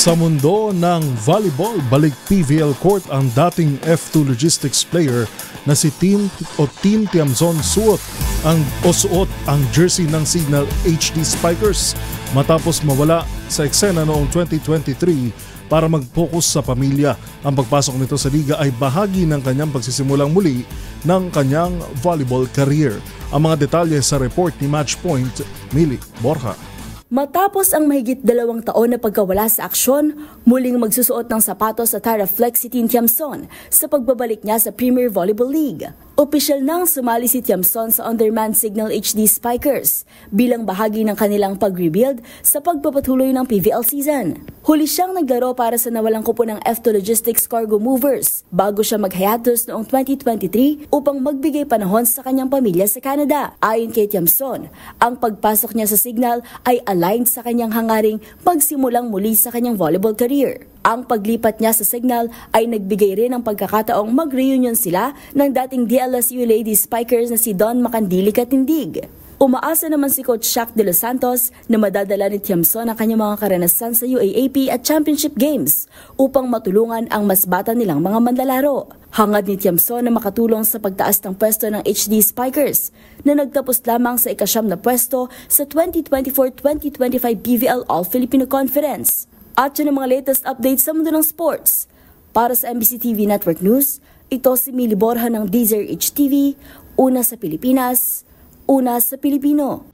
Sa mundo ng volleyball, balik PVL court ang dating F2 Logistics player na si Team Tiamzon suot ang jersey ng Signal HD Spikers matapos mawala sa eksena noong 2023 para mag-focus sa pamilya. Ang pagpasok nito sa liga ay bahagi ng kanyang pagsisimulang muli ng kanyang volleyball career. Ang mga detalye sa report ni Matchpoint, Mili Borja. Matapos ang mahigit 2 taon na pagkawala sa aksyon, muling magsusuot ng sapatos sa Taraflex si Team Tiamzon sa pagbabalik niya sa Premier Volleyball League. Opisyal nang sumali si Tiamzon sa Underman Signal HD Spikers bilang bahagi ng kanilang pag-rebuild sa pagpapatuloy ng PVL season. Huli siyang naglaro para sa nawalang kupo ng F2 Logistics Cargo Movers bago siya mag-hiatus noong 2023 upang magbigay panahon sa kanyang pamilya sa Canada. Ayon kay Tiamzon, ang pagpasok niya sa Signal ay aligned sa kanyang hangaring pagsimulang muli sa kanyang volleyball career. Ang paglipat niya sa Signal ay nagbigay rin ng pagkakataong mag-reunion sila ng dating DLSU Lady Spikers na si Don Macandili Katindig. Umaasa naman si Coach Shaq De Los Santos na madadala ni Tiamzon ang kanyang mga karanasan sa UAAP at Championship Games upang matulungan ang mas bata nilang mga manlalaro. Hangad ni Tiamzon na makatulong sa pagtaas ng pwesto ng HD Spikers na nagtapos lamang sa ika-9 na pwesto sa 2024-2025 PVL All-Filipino Conference. At yun ang mga latest updates sa mundo ng sports. Para sa MBC TV Network News, ito si Mili Borja ng DZRH TV, una sa Pilipinas, una sa Pilipino.